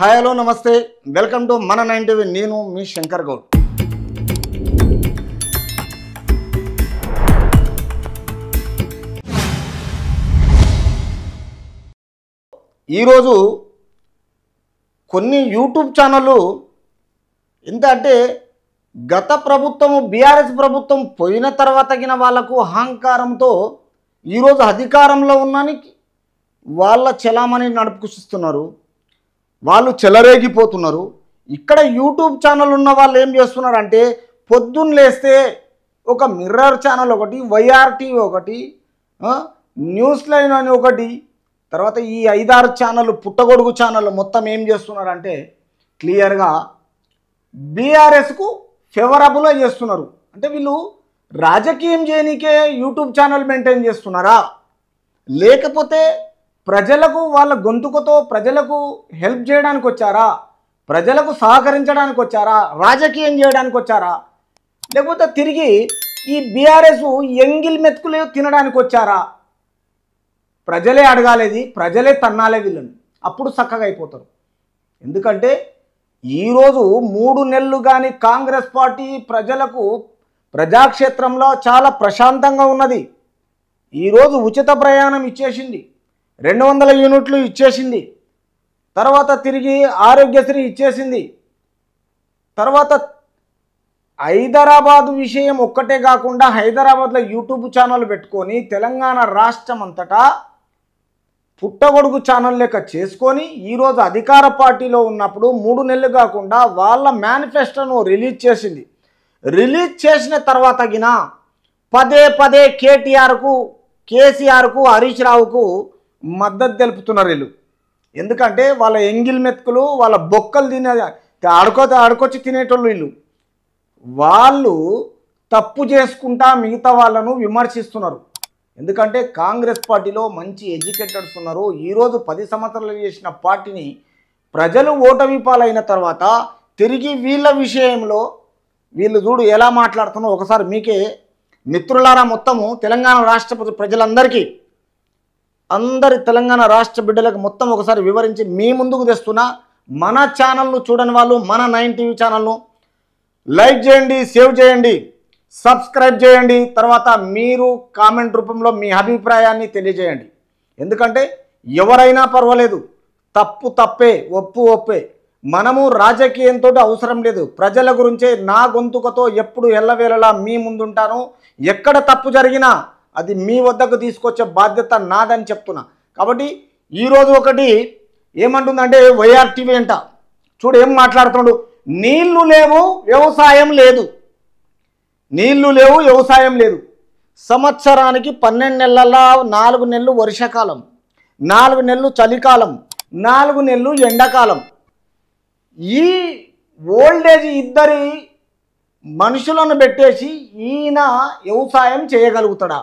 Hi hello నమస్తే welcome to మన 90 నేను మీ శంకర్ గౌడ్. ఈరోజు కొన్ని యూట్యూబ్ ఛానళ్ళు ఎంత అంటే గత ప్రభుత్వం బీఆర్ఎస్ ప్రభుత్వం పోయిన తర్వాత గిన వాళ్ళకు అహంకారంతో ఈరోజు అధికారంలో ఉన్నానికి వాళ్ళ చలామణి నడుపుకుస్తున్నారు. వాళ్ళు చెలరేగిపోతున్నారు. ఇక్కడ యూట్యూబ్ ఛానల్ ఉన్న వాళ్ళు ఏం చేస్తున్నారంటే పొద్దున్న లేస్తే ఒక మిర్రర్ ఛానల్ ఒకటి, వైఆర్టీవీ ఒకటి, న్యూస్ లైన్ అని ఒకటి, తర్వాత ఈ 5-6 ఛానళ్ళు పుట్టగొడుగు ఛానళ్ళు మొత్తం ఏం చేస్తున్నారంటే క్లియర్గా బీఆర్ఎస్కు ఫేవరబుల్గా చేస్తున్నారు. అంటే వీళ్ళు రాజకీయం చేయనీకే యూట్యూబ్ ఛానల్ మెయింటైన్ చేస్తున్నారా, లేకపోతే ప్రజలకు వాళ్ళ గొంతుకతో ప్రజలకు హెల్ప్ చేయడానికి వచ్చారా, ప్రజలకు సహకరించడానికి వచ్చారా, రాజకీయం చేయడానికి వచ్చారా, లేకపోతే తిరిగి ఈ బీఆర్ఎస్ ఎంగిల్ మెతుకులు తినడానికి వచ్చారా? ప్రజలే అడగాలేది, ప్రజలే తన్నాలే వీళ్ళని, అప్పుడు చక్కగా అయిపోతారు. ఎందుకంటే ఈరోజు 3 నెలలు కానీ కాంగ్రెస్ పార్టీ ప్రజలకు ప్రజాక్షేత్రంలో చాలా ప్రశాంతంగా ఉన్నది. ఈరోజు ఉచిత ప్రయాణం ఇచ్చేసింది, 200 యూనిట్లు ఇచ్చేసింది, తర్వాత తిరిగి ఆరోగ్యశ్రీ ఇచ్చేసింది. తర్వాత హైదరాబాద్ విషయం ఒక్కటే కాకుండా హైదరాబాద్లో యూట్యూబ్ ఛానల్ పెట్టుకొని తెలంగాణ రాష్ట్రం అంతటా పుట్టగొడుగు ఛానల్ లెక్క చేసుకొని ఈరోజు అధికార పార్టీలో ఉన్నప్పుడు 3 నెలలు కాకుండా వాళ్ళ మేనిఫెస్టోను రిలీజ్ చేసింది. రిలీజ్ చేసిన తర్వాత గిన పదే కేటీఆర్కు, కేసీఆర్కు, హరీష్ రావుకు మద్దతు తెలుపుతున్నారు వీళ్ళు. ఎందుకంటే వాళ్ళ ఎంగిల్ మెతుకులు, వాళ్ళ బొక్కలు తినే ఆడుకొచ్చి తినేటోళ్ళు వీళ్ళు. వాళ్ళు తప్పు చేసుకుంటా మిగతా వాళ్ళను విమర్శిస్తున్నారు. ఎందుకంటే కాంగ్రెస్ పార్టీలో మంచి ఎడ్యుకేటెడ్స్ ఉన్నారు. ఈరోజు 10 సంవత్సరాలు చేసిన పార్టీని ప్రజలు ఓటమి పాలైన తర్వాత తిరిగి వీళ్ళ విషయంలో వీళ్ళు చూడు ఎలా మాట్లాడుతున్నారో ఒకసారి మీకే మిత్రులారా, మొత్తము తెలంగాణ రాష్ట్ర ప్రజలందరికీ, అందరి తెలంగాణ రాష్ట్ర బిడ్డలకు మొత్తం ఒకసారి వివరించి మీ ముందుకు తెస్తున్నా. మన ఛానల్ను చూడని వాళ్ళు మన 9 ఛానల్ను లైక్ చేయండి, సేవ్ చేయండి, సబ్స్క్రైబ్ చేయండి. తర్వాత మీరు కామెంట్ రూపంలో మీ అభిప్రాయాన్ని తెలియజేయండి. ఎందుకంటే ఎవరైనా పర్వాలేదు, తప్పు తప్పే, ఒప్పు ఒప్పే. మనము రాజకీయంతో అవసరం లేదు, ప్రజల గురించే నా గొంతుకతో ఎప్పుడు ఎల్లవేళలా మీ ముందుంటాను. ఎక్కడ తప్పు జరిగినా అది మీ వద్దకు తీసుకొచ్చే బాధ్యత నాదని చెప్తున్నా. కాబట్టి ఈరోజు ఒకటి ఏమంటుందంటే వైఆర్టీవీ అంట, చూడు ఏం మాట్లాడుతున్నాడు. నీళ్లు లేవు, వ్యవసాయం లేదు. నీళ్లు లేవు, వ్యవసాయం లేదు. సంవత్సరానికి 12 నెలల 4 నెలలు వర్షాకాలం, 4 నెలలు చలికాలం, 4 నెలలు ఎండాకాలం. ఈ ఓల్డేజ్ ఇద్దరి మనుషులను పెట్టేసి ఈయన వ్యవసాయం చేయగలుగుతాడా?